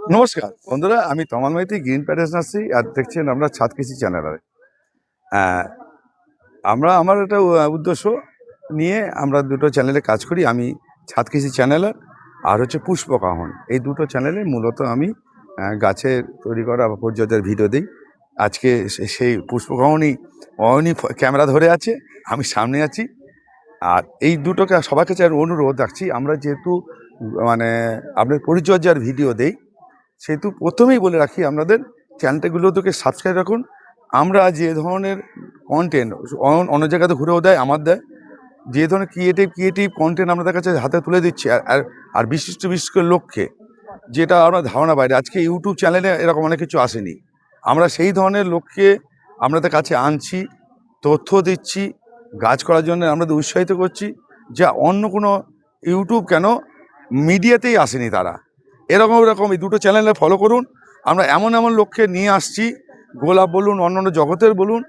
নমস্কার বন্ধুরা, আমি তমাল মাইতি, গ্রিন প্যারেস নার্সারি, আর দেখছেন আমরা ছাদ কৃষি চ্যানেলে। আমার একটা উদ্দেশ্য নিয়ে আমরা দুটো চ্যানেলে কাজ করি। আমি ছাদ কৃষি চ্যানেলে আর হচ্ছে পুষ্পকাহন, এই দুটো চ্যানেলে মূলত আমি গাছের তৈরি করা বা পরিচর্যার ভিডিও দিই। আজকে সেই পুষ্পকাহনই অয়নী ক্যামেরা ধরে আছে, আমি সামনে আছি। আর এই দুটোকে সবার কাছে অনুরোধ রাখছি, আমরা যেহেতু আপনার পরিচর্যার ভিডিও দেই, সেহেতু প্রথমেই বলে রাখি আপনাদের চ্যানেলগুলোকে সাবস্ক্রাইব রাখুন। আমরা যে ধরনের কন্টেন্ট অন্য জায়গাতে ঘুরেও দেয়, আমার দেয়, যে ধরনের ক্রিয়েটিভ কন্টেন্ট আপনাদের কাছে হাতে তুলে দিচ্ছি, আর বিশিষ্ট লোককে, যেটা আমরা ধারণা বাইরে। আজকে ইউটিউব চ্যানেলে এরকম অনেক কিছু আসেনি। আমরা সেই ধরনের লোককে আপনাদের কাছে আনছি, তথ্য দিচ্ছি, গাছ করার জন্য আমাদের উৎসাহিত করছি, যা অন্য কোনো ইউটিউব কেন মিডিয়াতেই আসেনি তারা। এরকম এই দুটো চ্যানেলে ফলো করুন। আমরা এমন লোককে নিয়ে আসছি, গোলাপ বলুন, অন্যান্য জগতের বলুন,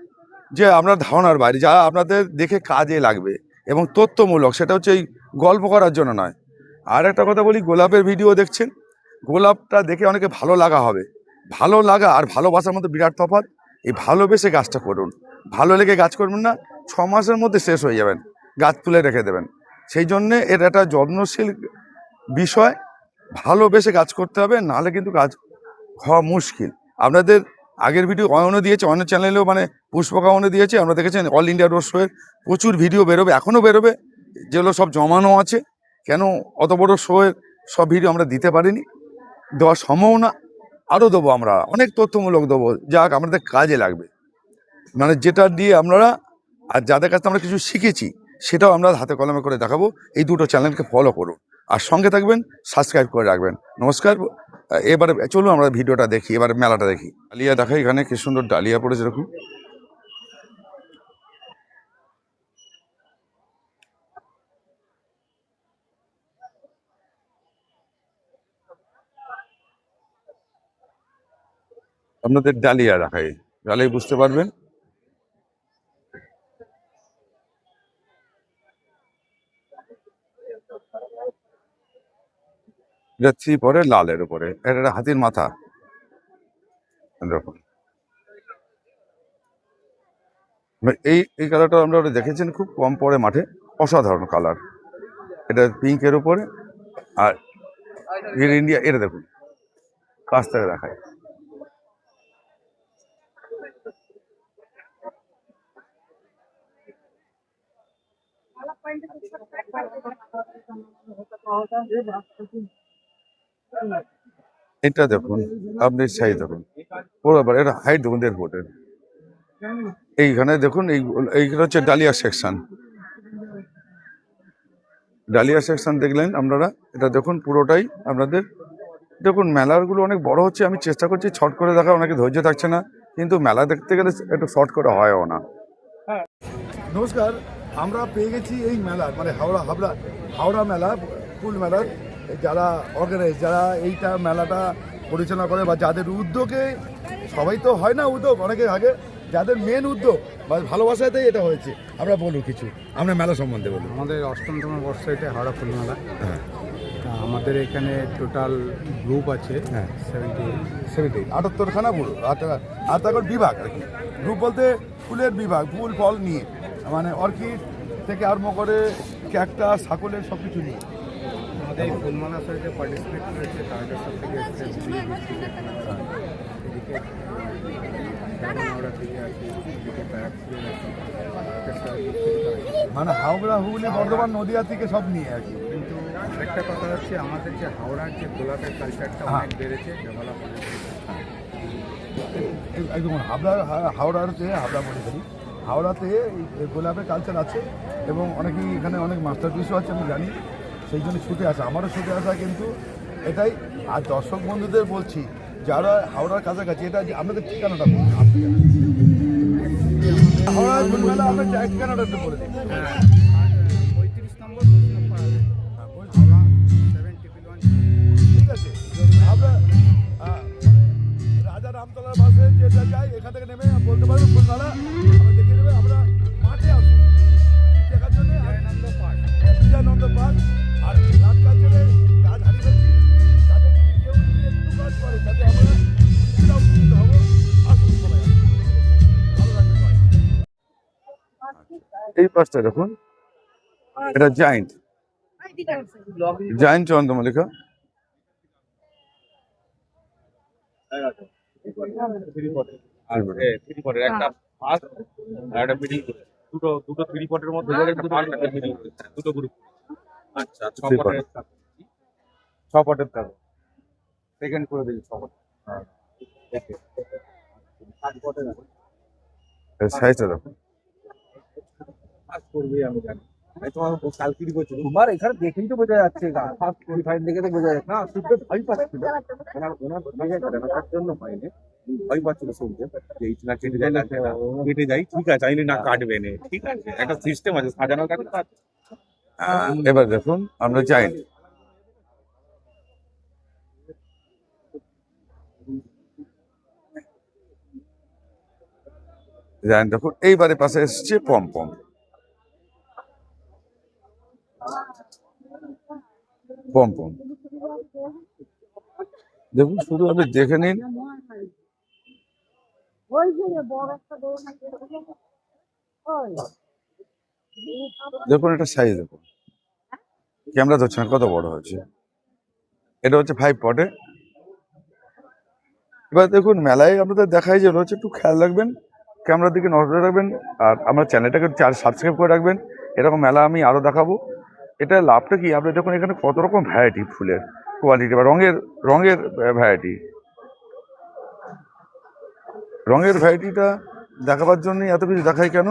যে আপনার ধারণার বাইরে, যা আপনাদের দেখে কাজে লাগবে এবং তথ্যমূলক। সেটা হচ্ছে এই গল্প করার জন্য নয়। আর একটা কথা বলি, গোলাপের ভিডিও দেখছেন, গোলাপটা দেখে অনেকে ভালো লাগা হবে। ভালো লাগা আর ভালোবাসার মধ্যে বিরাট তফাৎ। এই ভালোবেসে গাছটা করুন, ভালো লেগে গাছ করবেন না, 6 মাসের মধ্যে শেষ হয়ে যাবেন, গাছ তুলে রেখে দেবেন। সেই জন্যে এর একটা যত্নশীল বিষয়, ভালোবেসে কাজ করতে হবে, নাহলে কিন্তু কাজ হওয়া মুশকিল। আপনাদের আগের ভিডিও অয়নও দিয়েছে, অন্য চ্যানেলেও পুষ্পকাহনে দিয়েছে, আমরা দেখেছেন। অল ইন্ডিয়া রোড শোয়ের প্রচুর ভিডিও বেরোবে, এখনও বেরোবে, যেগুলো সব জমানো আছে। কেন অত বড় শোয়ের সব ভিডিও আমরা দিতে পারিনি, দেওয়ার সম্ভাবনা আরও দেবো। আমরা অনেক তথ্যমূলক দেবো, যা আমাদের কাজে লাগবে, যেটা দিয়ে আপনারা, আর যাদের কাছে আমরা কিছু শিখেছি, সেটাও আমরা হাতে কলমে করে দেখাবো। এই দুটো চ্যানেলকে ফলো করুন আর সঙ্গে থাকবেন, সাবস্ক্রাইব করে রাখবেন। নমস্কার। এবারে চলুন আমরা ভিডিওটা দেখি, এবার মেলাটা দেখি। ডালিয়া দেখাই, এখানে কি সুন্দর ডালিয়া পড়েছে এরকম। আপনাদের ডালিয়া দেখাই, ডালিয়া বুঝতে পারবেন। এটা 3 পরে লালের উপরে, এটা হাতির মাথা। দেখুন এই কালারটা আমরা দেখেছেন খুব কম পরে মাঠে, অসাধারণ কালার। এটা পিঙ্কের উপরে, আর ইন্ডিয়া, এটা দেখুন কাছ থেকে দেখায়। এটা দেখুন, আপনি সাইজ দেখুন, বরাবর এটা হাইট দেখুন 1.5 ফুটের। এইখানে দেখুন, এইখানে হচ্ছে ডালিয়া সেকশন। ডালিয়া সেকশন দেখলেন আপনারা, এটা দেখুন পুরোটাই আপনাদের। দেখুন মেলারগুলো অনেক বড় হচ্ছে, আমি চেষ্টা করছি শর্ট করে দেখা, অনেকে ধৈর্য থাকছে না, কিন্তু মেলা দেখতে গেলে একটু শর্ট করে হয়ও না। নমস্কার, আমরা পেয়ে গেছি এই মেলার হাওড়া মেলা, ফুল মেলার যারা অর্গানাইজ, যারা এইটা মেলাটা পরিচালনা করে, বা যাদের উদ্যোগে, সবাই তো হয় না উদ্যোগ, অনেকে আগে, যাদের মেন উদ্যোগ বা ভালোবাসাতেই এটা হয়েছে। আমরা বলুন কিছু, আমরা মেলা সম্বন্ধে বলুন। আমাদের 8তম বর্ষ, এটা হাওড়া ফুল মেলা। আমাদের এখানে টোটাল গ্রুপ আছে 78খানা পুরো, আর তারপর বিভাগ আর কি। গ্রুপ বলতে ফুলের বিভাগ, ফুল ফল নিয়ে, অর্কিড থেকে আরম্ভ করে ক্যাকটাস, সাকুলের সব কিছু নিয়ে আমাদের এই ফুলমালা শরীরে পার্টিসিপেট করেছে। তাদের সব থেকে এদিকে হাওড়া থেকে আছে, এদিকে ব্যারাকপুর আছে, হাওড়া, হুগলি, বর্ধমান, নদিয়া থেকে সব নিয়ে আর কি। কিন্তু আরেকটা কথা হচ্ছে, আমাদের যে হাওড়ার যে গোলাপের কালচারটা অনেক বেড়েছে, ডেভেলপ হয়েছে। একদম হাওড়া বলে ফেলি, হাওড়াতে এই গোলাপের কালচার আছে, এবং অনেকেই এখানে অনেক মাস্টার পিসও আছে, আমি জানি। সেই জন্য ছুটে আসা, আমারও ছুটে আসা, কিন্তু এটাই। আর দর্শক বন্ধুদের বলছি, যারা হাওড়ার কাছাকাছি, এটা আপনাদের ঠিকানাটা হাওড়ার ফুলমেলা, আপনার ঠিকানাটা একটু বলে দিন। 35 নম্বর হাওড়া 711। ঠিক আছে, আমরা রাজা রামতলার বাসে যেটা যাই, এখান থেকে নেমে বলতে পারবো ফুলমেলা, আমরা দেখিয়ে দেবে। আমরা মাঠে আসবো দেখার জন্য, বিজয়ানন্দ পার্ক। আর রাত কালচারে কাজ হারিয়ে ফেলছি, তাদের যদি কেউ যদি একটু কাজ করে, এই পাশটা দেখুন, এটা জায়েন্ট জায়েন্ট চন্দ্রমল্লিকা। একটা ফার্স্ট আর একটা মিডিল করে দুটো দুটো থ্রি পটের মধ্যে একটা ফার্স্ট একটা মিডিল করে দুটো গ্রুপ। আচ্ছা ছ Three pot. পটের ছ পটের থাকবে সেকেন্ড করে দিই ছ পট। সাত পটের এর সাইজটা দেখুন। কাজ করবে আমি জানি। আমি তোমার কালকিরি করছি তোমার এখানে দেখেই তো বোঝা যাচ্ছে ফার্স্ট 45 দেখে তো বোঝা যাচ্ছে না শুদ্ধ ভয় পাচ্ছিল ওনার ভয় যাচ্ছে না তার জন্য হয়নি ভয় পাচ্ছিল শুনতে যে এই না কেটে যায় না কেটে যায় ঠিক আছে আইনি না কাটবে না ঠিক আছে একটা সিস্টেম আছে সাজানো থাকে তার এবার দেখুন আমরা জায়েন্ট, জায়েন্ট দেখুন। এইবারে পাশে এসছে পম পম, পম পম দেখুন, শুধু আপনি দেখে নিন। দেখুন এটা সাইজ দেখুন, ক্যামেরা ধরছে না কত বড় হয়েছে। এটা হচ্ছে 5 পটে। এবার দেখুন মেলায় আপনাদের দেখাই যে হচ্ছে, একটু খেয়াল রাখবেন, ক্যামেরার দিকে নজর রাখবেন, আর আমার চ্যানেলটাকে সাবস্ক্রাইব করে রাখবেন। এরকম মেলা আমি আরও দেখাবো। এটা লাভটা কি, আপনি দেখুন এখানে কত রকম ভ্যারাইটি, ফুলের কোয়ালিটি বা রঙের রঙের ভ্যারাইটি। রঙের ভ্যারাইটিটা দেখাবার জন্যই এত কিছু দেখাই কেন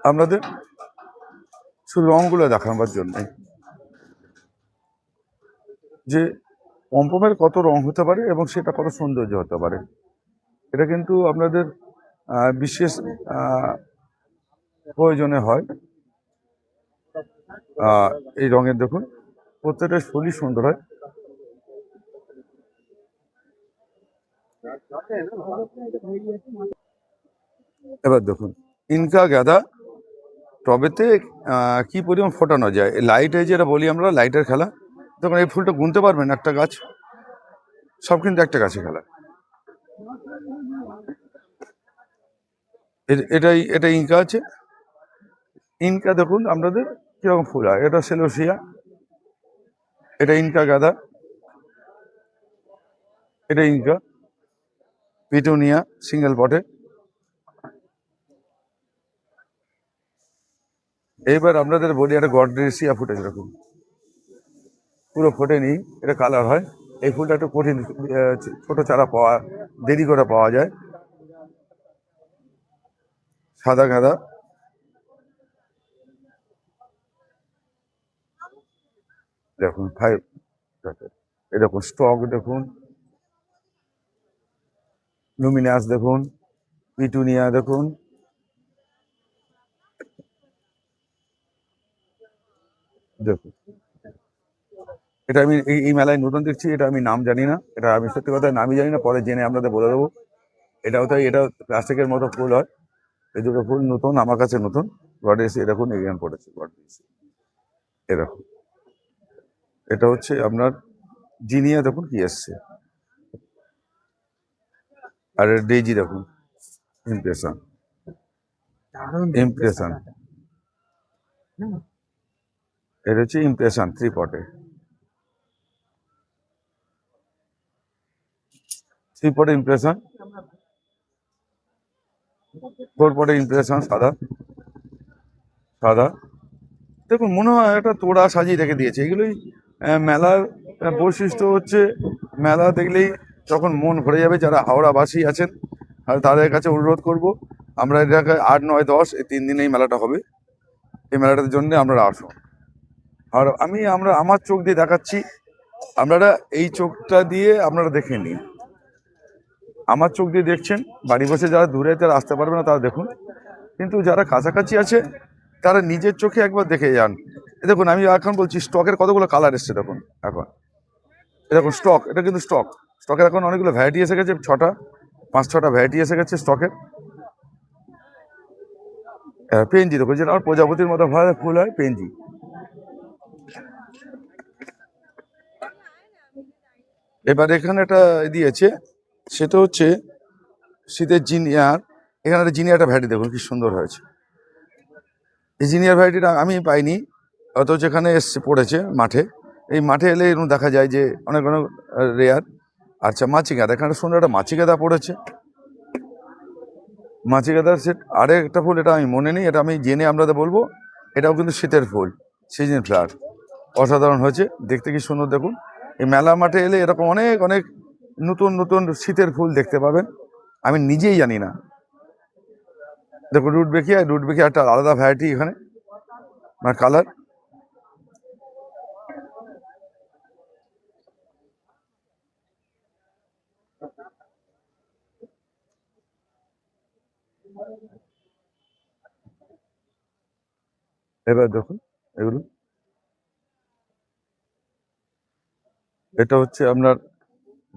আপনাদের, শুধু রঙগুলো দেখাবার জন্যে যে পমপমের কত রং হতে পারে এবং সেটা কত সৌন্দর্য হতে পারে। এটা কিন্তু আপনাদের বিশেষ প্রয়োজনে হয়। এই রঙের দেখুন প্রত্যেকটা ফুলই সুন্দর হয়। এবার দেখুন ইনকা গাঁদা টবেতে কি পরিমাণ ফোটানো যায়, লাইটে যেটা বলি আমরা লাইটের খেলা। দেখুন এই ফুলটা গুনতে পারবেন একটা গাছ, সব কিন্তু একটা গাছে খেলা। এটা ইনকা আছে। ইনকা দেখুন আপনাদের কিরকম ফুল হয়, এটা সেলোসিয়া, এটা ইনকা গাঁদা, এটা ইনকা পিটুনিয়া সিঙ্গেল পটে। এইবার আপনাদের বলি একটা গডরেসিয়া ফুটেছে, এরকম পুরো ফোটেনি, এটা কালার হয়। এই ফুলটা একটু কঠিন, ছোট চারা পাওয়া দেরি করে পাওয়া যায়। সাদা গাঁদা, দেখুন 5, এই দেখুন স্টক দেখুন, লুমিনাস দেখুন, পিটুনিয়া দেখুন, দেখুন এটা আমি এই মেলায় নতুন দেখছি, এটা আমি নাম জানি না, এটা আমি সত্যি কথা নামই জানি না, পরে জেনে আপনাদের বলে দেবো। এটাও তাই, এটা প্লাস্টিকের মতো ফুল হয়। এই দুটো ফুল নতুন আমার কাছে, নতুন গডরেসি দেখুন এগিয়ান পড়েছে গডরেসি এরকম। এটা হচ্ছে আপনার জিনিয়া দেখুন কি এসছে, আর ডেজি দেখুন ইমপ্রেশন, ইমপ্রেশন এটা হচ্ছে ইমপ্রেশন 3 পটে, 3 পটে ইমপ্রেশন, 4 পটে ইমপ্রেশন সাদা সাদা। দেখুন মনে হয় একটা তোড়া সাজিয়ে রেখে দিয়েছে। এগুলোই মেলার বৈশিষ্ট্য হচ্ছে, মেলা দেখলেই যখন মন ভরে যাবে। যারা হাওড়াবাসী আছেন আর তাদের কাছে অনুরোধ করব, আমরা এই জায়গায় 8, 9, 10 এই 3 দিন এই মেলাটা হবে। এই মেলাটার জন্য আপনারা আসুন। আর আমরা আমার চোখ দিয়ে দেখাচ্ছি, আপনারা এই চোখটা দিয়ে আপনারা দেখে নিন। আমার চোখ দিয়ে দেখছেন, বাড়ি বসে যারা দূরে যারা আসতে পারবে না তারা দেখুন, কিন্তু যারা কাছাকাছি আছে তারা নিজের চোখে একবার দেখে যান। দেখুন আমি এখন বলছি স্টকের কতগুলো কালার এসছে দেখুন। এখন দেখুন স্টক, এটা কিন্তু স্টকের এখন অনেকগুলো ভ্যারাইটি এসে গেছে, 5-6টা ভ্যারাইটি এসে গেছে স্টকের। পেনজি দেখুন, যেটা আমার প্রজাপতির মতো ফুল হয়, পেনজি। এবার এখানে একটা দিয়েছে, সেটা হচ্ছে শীতের জিনিয়ার। এখানে একটা জিনিয়ারটা ভ্যারাইটি দেখুন কি সুন্দর হয়েছে। এই জিনিয়ার ভ্যারাইটিটা আমি পাইনি, অথচ এখানে এসছে পড়েছে মাঠে। এই মাঠে এলে এরকম দেখা যায় যে অনেক অনেক রেয়ার। আচ্ছা, মাছি গাঁদা, এখানে সুন্দর একটা মাছি গাঁদা পড়েছে। মাছি গাঁদার সেট আরেকটা ফুল, এটা আমি মনে নেই, এটা আমি জেনে আপনাদের বলবো। এটাও কিন্তু শীতের ফুল, সিজন ফ্লাওয়ার, অসাধারণ হয়েছে দেখতে, কি সুন্দর দেখুন। এই মেলা মাঠে এলে এরকম অনেক অনেক নতুন নতুন শীতের ফুল দেখতে পাবেন, আমি নিজেই জানি না। দেখুন রুটবেকিয়া, রুটবেকিয়া একটা আলাদা ভ্যারাইটি এখানে, মানে কালার। এবার দেখুন এগুলো, এটা হচ্ছে আপনার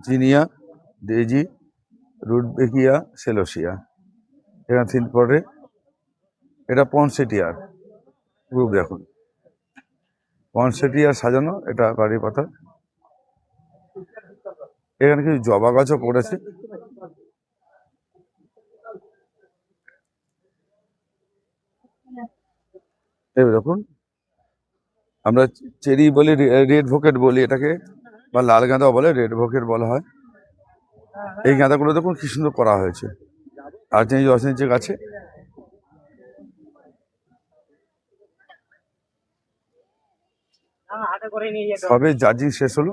জিনিয়া, ডেজি, রুটবেকিয়া, সেলোসিয়া। এখানে তিন পরে এটা পনসেটিয়ার গ্রুপ, দেখুন পনসেটিয়ার সাজানো, এটা বাড়ির পাতা। এখানে কিছু জবা গাছও পড়েছে। এই দেখুন, আমরা চেরি বলি, রেড ভোকেট বলি এটাকে, বা লাল গাঁদা বলে, রেড ভোকেট বলা হয়। এই গাঁদাগুলো দেখুন কি সুন্দর করা হয়েছে, আর যে গাছে। সবে জাজিং শেষ হলো।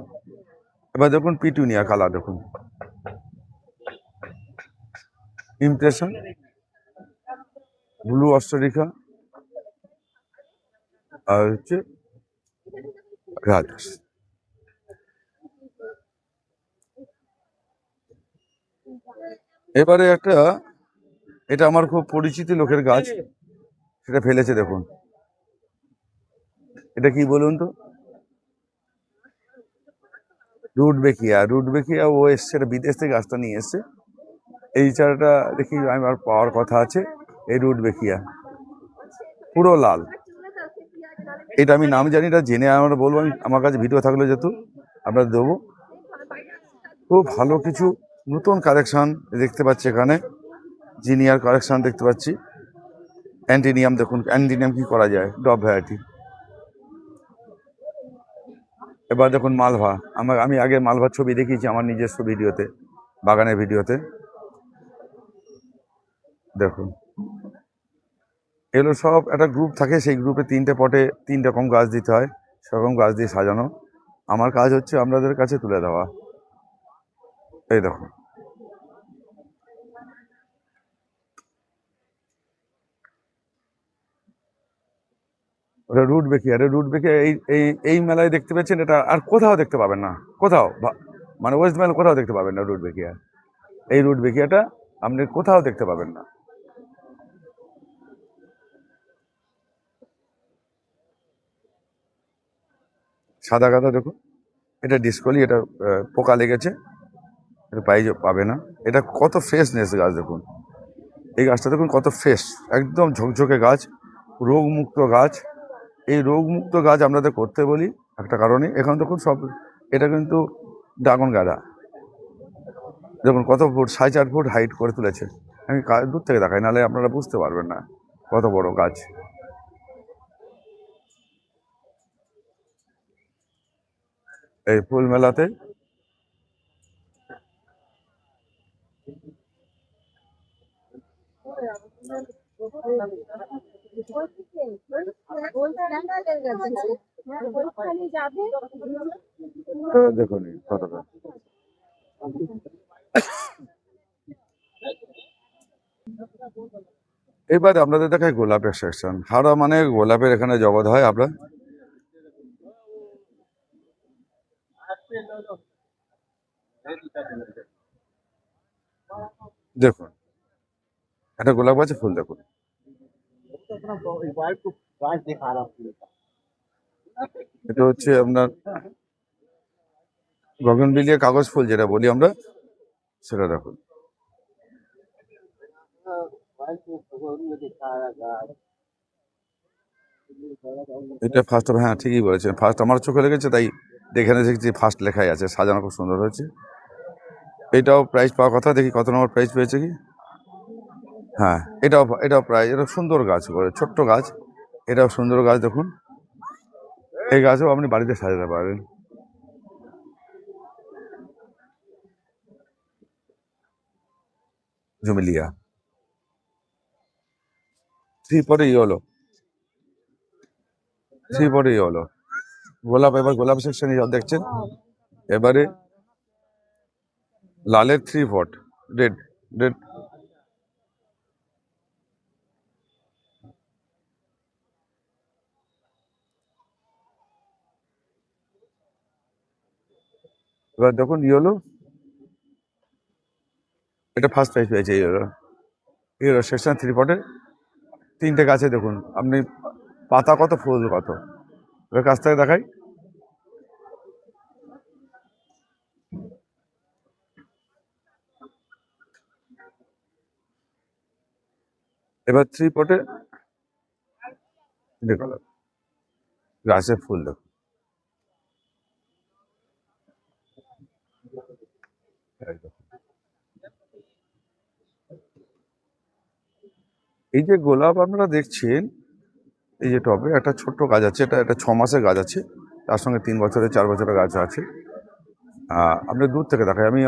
এবার দেখুন পিটুনিয়া কালার, দেখুন ইমপ্রেশন, ব্লু অস্ট্রেলিকা, আর হচ্ছে রাজস। এবারে একটা, এটা আমার খুব পরিচিত লোকের গাছ, সেটা ফেলেছে দেখুন। এটা কি বলুন তো? রুটবেকিয়া, রুটবেকিয়া। ও এসছে, এটা বিদেশ থেকে গাছটা নিয়ে এসছে। এই চারাটা দেখি আমার পাওয়ার কথা আছে। এই রুটবেকিয়া পুরো লাল, এটা আমি নাম জানি, এটা জেনে আমরা বলবো। আমি, আমার কাছে ভিডিও থাকলে যেহেতু আপনাদের দেবো। খুব ভালো কিছু নতুন কালেকশন দেখতে পাচ্ছি এখানে, জিনিয়ার কালেকশন দেখতে পাচ্ছি। অ্যান্টিনিয়াম, দেখুন অ্যান্টিনিয়াম কি করা যায়, ডব ভ্যারাইটি। এবার দেখুন মালভা, আমি আগে মালভার ছবি দেখিয়েছি আমার নিজস্ব ভিডিওতে, বাগানের ভিডিওতে। দেখুন এগুলো সব একটা গ্রুপ থাকে, সেই গ্রুপে 3টে পটে 3 রকম গাছ দিতে হয়, সেরকম গাছ দিয়ে সাজানো। আমার কাজ হচ্ছে আপনাদের কাছে তুলে দেওয়া। এই দেখুন, ওটা রুটবেকিয়া। রুটবেকিয়া এই এই এই মেলায় দেখতে পাচ্ছেন, এটা আর কোথাও দেখতে পাবেন না, কোথাও মানে ওয়েস্ট বেঙ্গল কোথাও দেখতে পাবেন না রুটবেকিয়া। এই রুটবেকিয়াটা আপনি কোথাও দেখতে পাবেন না। সাদা গাঁদা দেখুন, এটা ডিসকলি, এটা পোকা লেগেছে, এটা পাবে না। এটা কত ফ্রেশনেস গাছ দেখুন, এই গাছটা দেখুন কত ফ্রেশ, একদম ঝকঝকে গাছ, রোগমুক্ত গাছ। এই রোগমুক্ত গাছ আপনাদের করতে বলি একটা কারণে, এখন দেখুন সব, এটা কিন্তু ড্রাগন গাঁদা, দেখুন কত ফুট, 4.5 ফুট হাইট করে তুলেছে। আমি দূর থেকে দেখাই, নাহলে আপনারা বুঝতে পারবেন না কত বড় গাছ। এই ফুল মেলাতে দেখুন কতটা। এবার আপনাদের দেখায় গোলাপের সেকশন। হাওড়া মানে গোলাপের এখানে জগৎ হয়। আপনার দেখুন একটা গোলাপ গাছে ফুল দেখুন, এটা হচ্ছে আপনার গগনবিলিয়া কাগজ ফুল যেটা বলি আমরা, সেটা দেখুন। এটা ফার্স্ট, হ্যাঁ ঠিকই বলেছেন, ফার্স্ট আমার চোখে লেগেছে, তাই দেখে দেখছি ফার্স্ট লেখাই আছে, সাজানো খুব সুন্দর হয়েছে। এটাও প্রাইজ পাওয়ার কথা, দেখি কত নম্বর প্রাইজ পেয়েছে কি। হ্যাঁ, এটাও প্রাইজ, এটা সুন্দর গাছ করে, ছোট্ট গাছ, এটাও সুন্দর গাছ দেখুন, এই গাছও আপনি বাড়িতে সাজাতে পারেন। জুমিলিয়া 3 পটে ইয়েলো, 3 পটে ইয়েলো গোলাপ। এবার গোলাপ সেকশনে দেখছেন, এবারে লালের 3 পট, রেড রেড। এবার দেখুন ইয়েলো, এটা ফার্স্ট প্রাইজ পেয়েছে ইয়েলো। ইয়েলো সেকশন 3 পটে 3টে গাছে দেখুন আপনি পাতা কত, ফুল কত। এবার কাছ থেকে দেখাই, এবার 3 পটে কালার গাছের ফুল দেখুন। এই যে গোলাপ আপনারা দেখছেন, এই যে টবে একটা ছোট্ট গাছ আছে, এটা 6 মাসের গাছ আছে, তার সঙ্গে 3 বছরের 4 বছরের গাছ আছে। আপনি দূর থেকে দেখাই, আমি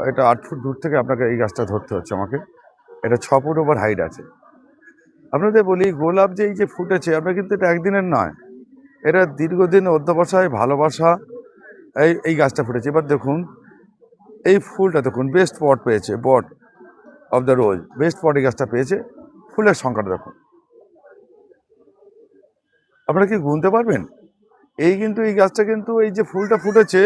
এটা 8 ফুট দূর থেকে আপনাকে এই গাছটা ধরতে হচ্ছে আমাকে। এটা 6 ফুট ওভার হাইট আছে। আপনাদের বলি, গোলাপ যে এই যে ফুটেছে, আপনার কিন্তু এটা একদিনের নয়, এটা দীর্ঘদিন অধ্যবসায়, ভালোবাসা, এই গাছটা ফুটেছে। এবার দেখুন এই ফুলটা দেখুন, বেস্ট স্পট পেয়েছে, but of the rose, best spot এই গাছটা পেয়েছে। ফুলের সংখ্যাটা দেখুন, আপনারা কি গুনতে পারবেন? এই কিন্তু এই গাছটা কিন্তু এই যে ফুলটা ফুটেছে,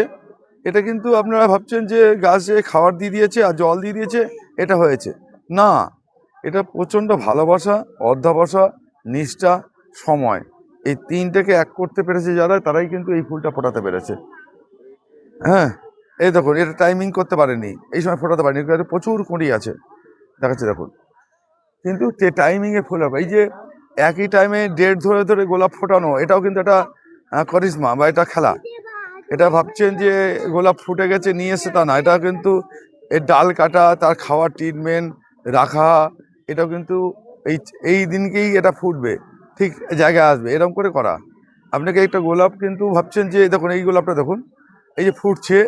এটা কিন্তু আপনারা ভাবছেন যে গাছে খাবার দিয়ে দিয়েছে আর জল দিয়ে দিয়েছে এটা হয়েছে, না। এটা প্রচণ্ড ভালোবাসা, অধ্যবসা, নিষ্ঠা, সময়, এই 3টেকে এক করতে পেরেছে যারা, তারাই কিন্তু এই ফুলটা ফোটাতে পেরেছে। হ্যাঁ, এই দেখুন, এটা টাইমিং করতে পারেনি, এই সময় ফোটাতে পারেনি, প্রচুর কুঁড়ি আছে দেখাচ্ছে দেখুন, কিন্তু টাইমিংয়ে ফুল হবে। এই যে একই টাইমে ডেট ধরে ধরে গোলাপ ফোটানো, এটাও কিন্তু একটা করিশ্মা বা এটা খেলা। এটা ভাবছেন যে গোলাপ ফুটে গেছে নিয়ে এসে, তা না। এটা কিন্তু এর ডাল কাটা, তার খাওয়ার ট্রিটমেন্ট রাখা, এটাও কিন্তু এই এই দিনকেই এটা ফুটবে, ঠিক জায়গায় আসবে, এরকম করে করা। আপনাকে একটা গোলাপ কিন্তু ভাবছেন যে দেখুন, এই গোলাপটা দেখুন, এই যে ফুটছে,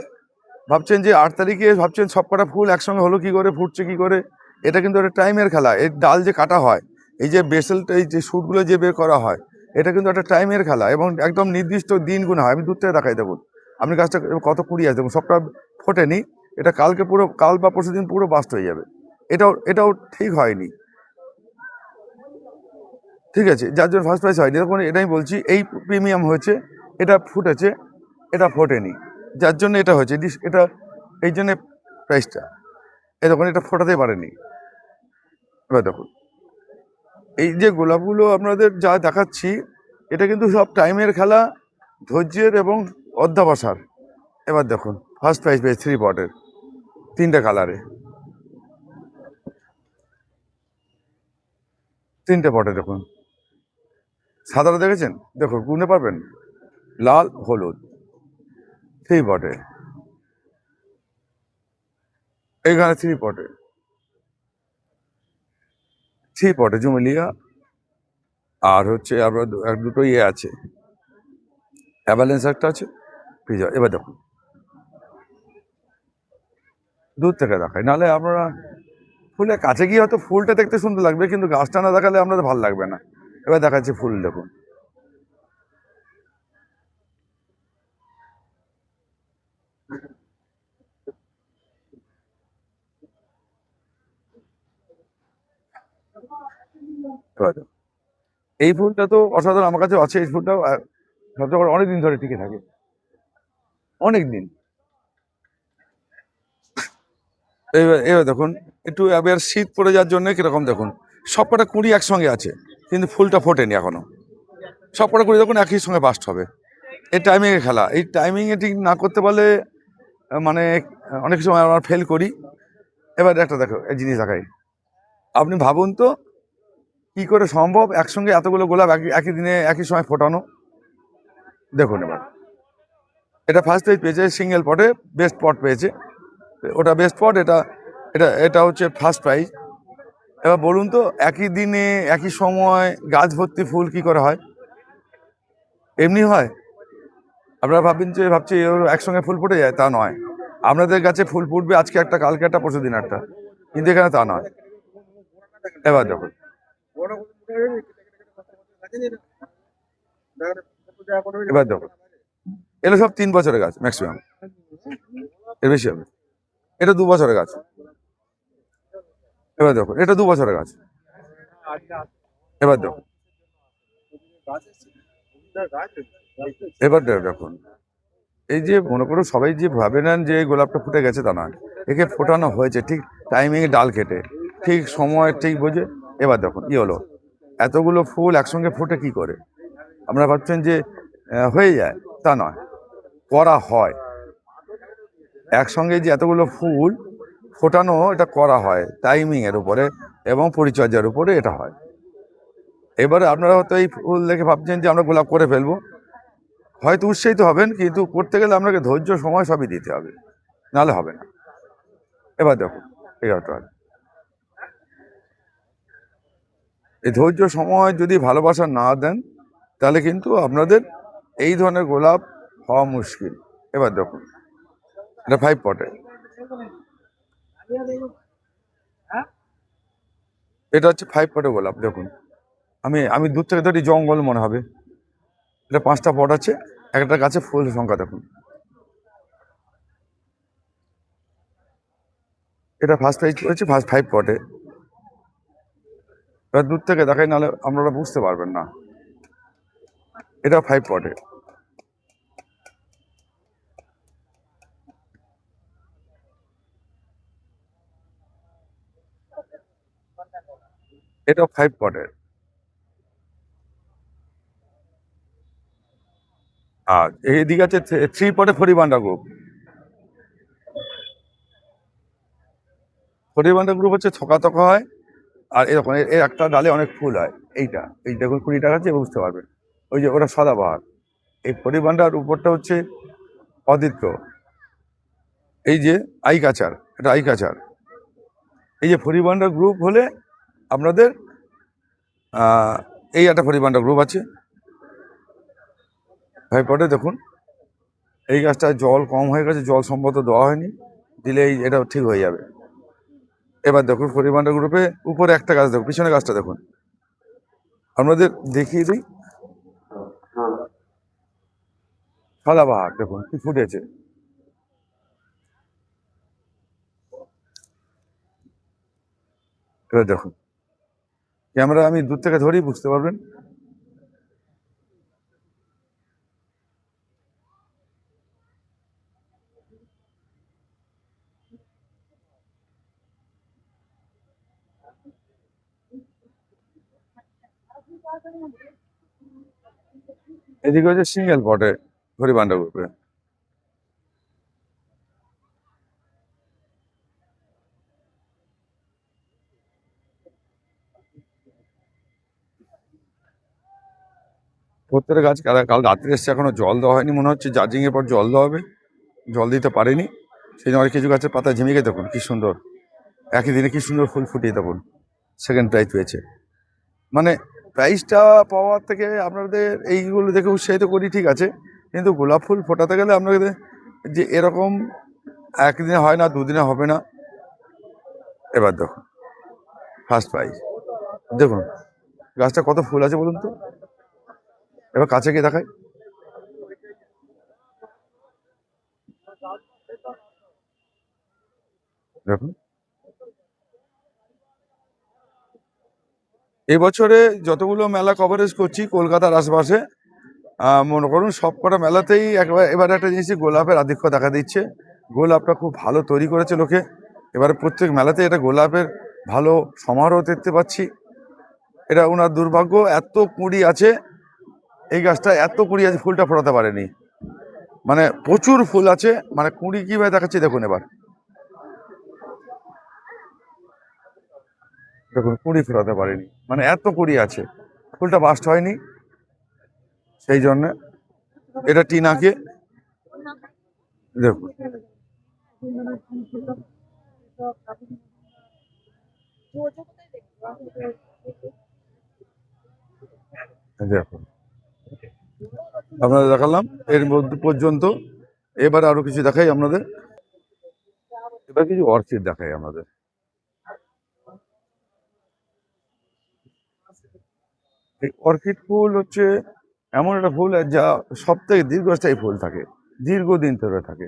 ভাবছেন যে 8 তারিখে ভাবছেন সব কটা ফুল একসঙ্গে হলো কি করে, ফুটছে কি করে। এটা কিন্তু একটা টাইমের খেলা। এর ডাল যে কাটা হয়, এই যে বেসেলটা, এই যে শ্যুটগুলো যে বের করা হয়, এটা কিন্তু একটা টাইমের খেলা এবং একদম নির্দিষ্ট দিন গুণা হয়। আমি দূর থেকে দেখাই দেখুন, আপনি গাছটা কত কুড়ি আছে দেখুন, সবটা ফোটেনি, এটা কালকে পুরো, কাল বা পরশু দিন পুরো বাস্ট হয়ে যাবে। এটাও ঠিক হয়নি, ঠিক আছে, যার জন্য ফার্স্ট প্রাইজ হয়নি। দেখুন এটাই বলছি, এই প্রিমিয়াম হয়েছে, এটা ফুটেছে, এটা ফোটেনি, যার জন্য এটা হয়েছে, এটা এই জন্যে প্রাইসটা। এই দেখুন, এটা ফোটাতে পারেনি। এবার দেখুন, এই যে গোলাপগুলো আপনাদের যা দেখাচ্ছি, এটা কিন্তু সব টাইমের খেলা, ধৈর্যের এবং অধ্যবসার। এবার দেখুন, ফার্স্ট প্রাইজ পেয়েছে 3 পটের 3টে কালারে, 3টে পটে দেখুন। সাদাটা দেখেছেন, দেখুন গুনে পারবেন, লাল হলুদ 3 পটে, এইখানে 3 পটে, 3 পটে জুমেলিয়া। আর হচ্ছে আপনার দুটো ইয়ে আছে, অ্যাভালেন্স একটা আছে, পিজা। এবার দেখুন, দূর থেকে দেখাই, নাহলে আপনারা ফুলের কাছে গিয়ে হয়তো ফুলটা দেখতে সুন্দর লাগবে, কিন্তু গাছটা না দেখালে আপনাদের ভালো লাগবে না। এবার দেখাচ্ছি ফুল দেখুন, এবার দেখুন। এই ফুলটা তো অসাধারণ, আমার কাছে আছে এই ফুলটাও, সবচেয়ে অনেক দিন ধরে টিকে থাকে, অনেক দিন। এবার দেখুন, একটু এবার শীত পড়ে যাওয়ার জন্য কিরকম দেখুন, সবকটা কুঁড়ি একসঙ্গে আছে, কিন্তু ফুলটা ফোটেনি এখনো। সবকটা কুঁড়ি দেখুন একই সঙ্গে বাস্ট হবে। এই টাইমিংয়ে খেলা, এই টাইমিংয়ে ঠিক না করতে পারলে মানে অনেক সময় আমরা ফেল করি। এবার একটা দেখো, এই জিনিস দেখাই, আপনি ভাবুন তো কি করে সম্ভব একসঙ্গে এতগুলো গোলাপ একই দিনে একই সময় ফোটানো। দেখুন এবার, এটা ফার্স্ট প্রাইজ পেয়েছে সিঙ্গেল পটে, বেস্ট পট পেয়েছে, ওটা বেস্ট পট, এটা হচ্ছে ফার্স্ট প্রাইজ। এবার বলুন তো একই দিনে একই সময় গাছ ভর্তি ফুল কি করে হয়? এমনি হয়? আপনারা ভাববেন যে ভাবছি ওর একসঙ্গে ফুল ফুটে যায়, তা নয়। আপনাদের গাছে ফুল ফুটবে আজকে একটা, কালকে একটা, পরশুদিন একটা, কিন্তু এখানে তা নয়। এবার দেখুন, এবার দেখুন, এগুলো সব 3 বছরের গাছ ম্যাক্সিমাম, এর বেশি হবে। এটা 2 বছরের গাছ। এবার দেখুন, এটা 2 বছরের গাছ। এবার দেখুন, এবার দেখুন, এই যে মনে করুন সবাই যে ভাবে নেন যে এই গোলাপটা ফুটে গেছে, তা নয়। একে ফোটানো হয়েছে ঠিক টাইমিং এ, ডাল কেটে ঠিক সময় ঠিক বুঝে। এবার দেখুন কি হলো, এতগুলো ফুল একসঙ্গে ফুটে কি করে? আপনারা ভাবছেন যে হয়ে যায়, তা নয়, করা হয়। একসঙ্গে যে এতগুলো ফুল ফোটানো, এটা করা হয় টাইমিং এর উপরে এবং পরিচর্যার উপরে এটা হয়। এবারে আপনারা হয়তো এই ফুল দেখে ভাবছেন যে আমরা গোলাপ করে ফেলবো, হয়তো উৎসাহিত হবেন, কিন্তু করতে গেলে আপনাকে ধৈর্য, সময় সবই দিতে হবে, নাহলে হবে না। এবার দেখুন, এগারোটা, এই ধৈর্য সময় যদি ভালোবাসা না দেন, তাহলে কিন্তু আপনাদের এই ধরনের গোলাপ হওয়া মুশকিল। এবার দেখুন, এটা 5 পটে, এটা হচ্ছে 5 পটে গোলাপ। দেখুন, আমি আমি দূর থেকে ধরি জঙ্গল মনে হবে। এটা 5টা পট আছে, একটা গাছে ফুল সংখ্যা দেখুন। এটা ফার্স্ট প্রাইজ করেছে, ফার্স্ট 5 পটে। এবার দূর থেকে দেখাই, নাহলে আপনারা বুঝতে পারবেন না। এটা 5 পটে, এটা 5 পটের। আর এইদিকে আছে 3 পটে ফরিবান্ডা গ্রুপ। ফরিবান্ডা গ্রুপ হচ্ছে থোকা থোকা হয়, আর এরকম এর একটা ডালে অনেক ফুল হয়। এইটা, এই দেখুন 20 টাকা আছে, বুঝতে পারবেন। ওই যে ওটা সদাবাহার। এই ফরিবান্ডার উপরটা হচ্ছে অদিত্য। এই যে আই কাচার, এটা আই কাচার। এই যে ফরিবান্ডা গ্রুপ হলে আপনাদের এই একটা ফরিবান্ডা গ্রুপ আছে 5 পটে। দেখুন, এই গাছটা জল কম হয়ে গেছে, জল সম্ভবত দেওয়া হয়নি, দিলে এটা ঠিক হয়ে যাবে। এবার দেখুন ফরিবান্ডা গ্রুপে উপরে একটা গাছ দেখুন, পিছনে গাছটা দেখুন, আপনাদের দেখিয়ে দিই। সদাবাহার দেখুন কি ফুটেছে। এবার দেখুন, ক্যামেরা আমি দূর থেকে ধরেই বুঝতে পারবেন। এদিকে হচ্ছে সিঙ্গেল পটে ফরিবান্ডা গ্রুপে। প্রত্যেকটা গাছ কাল রাত্রে এসছে, এখনো জল দেওয়া হয়নি, মনে হচ্ছে জাজিং এর পর জল দেওয়া হবে, জল দিতে পারেনি। সেই জন্য কিছু গাছের পাতা ঝিমিয়ে দেখুন কি সুন্দর, একই দিনে কি সুন্দর ফুল ফুটিয়ে দেখুন সেকেন্ড প্রাইজ পেয়েছে। মানে প্রাইজটা পাওয়ার থেকে আপনাদের এইগুলো দেখে উৎসাহিত করি, ঠিক আছে, কিন্তু গোলাপ ফুল ফোটাতে গেলে আপনাদের যে এরকম একদিনে হয় না, দুদিনে হবে না। এবার দেখুন ফার্স্ট প্রাইজ, দেখুন গাছটা কত ফুল আছে বলুন তো। এবার কাছে গিয়ে দেখাই, দেখুন। এবছরে যতগুলো মেলা কভারেজ করছি কলকাতার আশপাশে, মনে করুন সব কটা মেলাতেই একবার এবার একটা জিনিসই গোলাপের আধিক্য দেখা দিচ্ছে। গোলাপটা খুব ভালো তৈরি করেছে লোকে। এবারে প্রত্যেক মেলাতে এটা গোলাপের ভালো সমারোহ দেখতে পাচ্ছি। এটা ওনার দুর্ভাগ্য, এত কুঁড়ি আছে এই গাছটা, এত কুঁড়ি আছে, ফুলটা ফোটাতে পারেনি। মানে প্রচুর ফুল আছে, মানে কুঁড়ি কিভাবে দেখাচ্ছি দেখুন। এবার দেখুন কুঁড়ি ফোটাতে পারেনি, মানে এত কুঁড়ি আছে, ফুলটা বাস্ট হয়নি। সেই জন্য এটা টিনাকে দেখুন, দেখুন আপনাদের দেখালাম এর মধ্যে পর্যন্ত। এবার আরো কিছু দেখাই আপনাদের। এবার কিছু অর্কিড দেখাই আপনাদের। এই অর্কিড ফুল হচ্ছে এমন একটা ফুল যা সব থেকে দীর্ঘস্থায়ী ফুল থাকে, দীর্ঘদিন ধরে থাকে।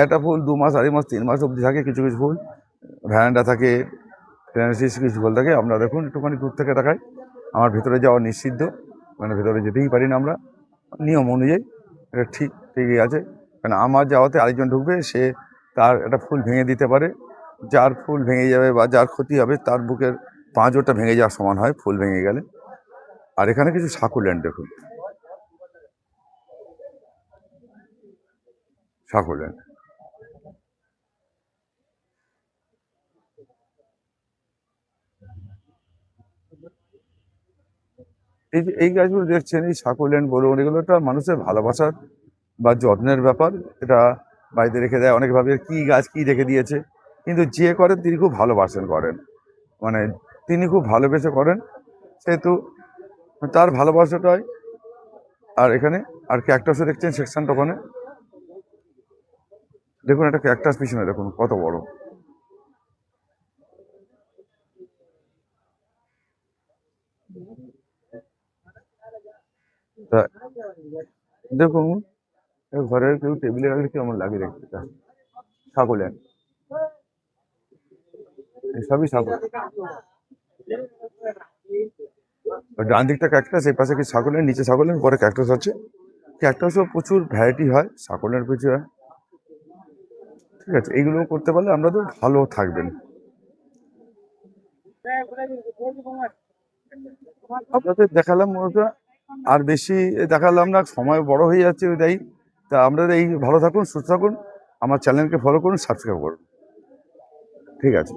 একটা ফুল 2 মাস, 2.5 মাস, 3 মাস অবধি থাকে। কিছু কিছু ফুল ভ্যারান্ডা থাকে, ফ্রান্সিস কিছু ফুল থাকে। আপনারা দেখুন, একটুখানি দূর থেকে দেখাই। আমার ভেতরে যাওয়া নিষিদ্ধ, মানে ভেতরে যেতেই পারি না আমরা নিয়ম অনুযায়ী। এটা ঠিকই আছে, কারণ আমার যাওয়াতে আরেকজন ঢুকবে, সে তার একটা ফুল ভেঙে দিতে পারে। যার ফুল ভেঙে যাবে বা যার ক্ষতি হবে তার বুকের পাঁজরটা ভেঙে যাওয়ার সমান হয় ফুল ভেঙে গেলে। আর এখানে কিছু সাকুল্যান্ড দেখুন, সাকুল্যান্ড। এই যে এই গাছগুলো দেখছেন, এই সাকুল্যান্ড বলুন, এগুলো একটা মানুষের ভালোবাসার বা যত্নের ব্যাপার। এটা বাড়িতে রেখে দেয়, অনেক ভাবে কি গাছ কি রেখে দিয়েছে, কিন্তু যে করেন তিনি খুব ভালোবাসেন করেন, মানে তিনি খুব ভালোবেসে করেন, সেহেতু তার ভালোবাসাটাই। আর এখানে আর ক্যাকটাসও দেখছেন সেকশনটা, ওখানে দেখুন একটা ক্যাকটাস পিছনে দেখুন কত বড়। তা দেখুন, ঘরের কেউ টেবিলে রাখলে কেমন লাগে দেখতে। সাকুল্যান্ড, সবই সাকুল। ডান দিকটা ক্যাকটাস, এই পাশে কি সাকুল্যান্ড, নিচে সাকুল্যান্ড, পরে ক্যাকটাস আছে। ক্যাকটাসও প্রচুর ভ্যারাইটি হয়, সাকুল্যান্ড প্রচুর হয়। ঠিক আছে, এইগুলো করতে পারলে আমরা তো ভালো থাকবেন। আপনাদের দেখালাম মূলত, আর বেশি দেখালাম না, সময় বড় হয়ে যাচ্ছে তাই। তা আপনারা এই ভালো থাকুন, সুস্থ থাকুন, আমার চ্যানেলকে ফলো করুন, সাবস্ক্রাইব করুন। ঠিক আছে।